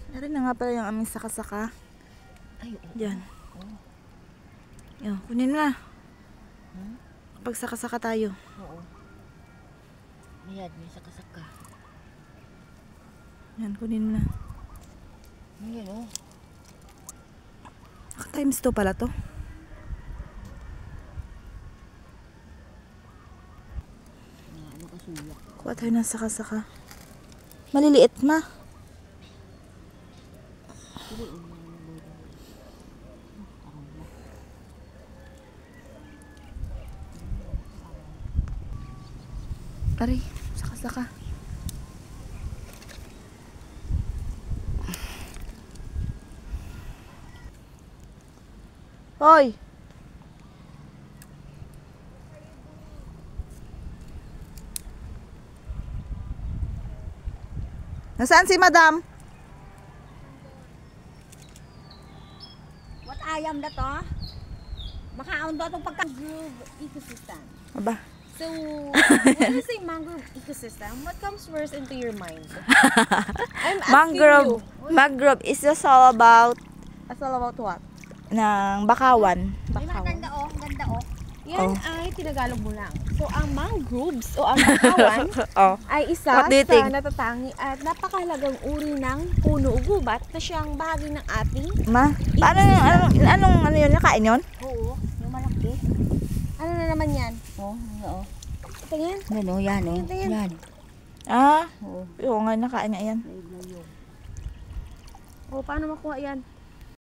Narin na nga pala yung aming saka-saka. Ay, oo. Diyan. Oo. Yan, kunin mo na. Hmm? Pag saka-saka tayo. Oo. Ayan, may saka-saka. Yan, kunin mo na. Ayan, oh. Times 2 pala to. Nakasuyak. Kuha tayo ng saka-saka. Maliliit ma. Pare, saka-saka. Hoy! Nasaan si madam? What I am na to? Makaon daw itong pagka-mangrove ecosystem. Aba. So, when you say mangrove ecosystem, what comes first into your mind? I'm asking Mangrove. you. Mangrove is just all about That's all about what? ng bakawan. Ay, maganda oh, ganda oh. Oh. Yan ay tinagalog mo lang. So, ang mangroves o ang bakawan Oh. ay isa What do you sa think? natatangi at napakahalagang uri ng puno o gubat na siyang bahagi ng ating Ma, paano yung anong yun nakain yun? oo, yung malaki. Ano na naman yan? Oh, oo. Tingin. Yan, oh, yan, oh. Tingin. Yan. Ah, Oo. yung nga nakain niya yan. May igla yun. O, paano makuha yan?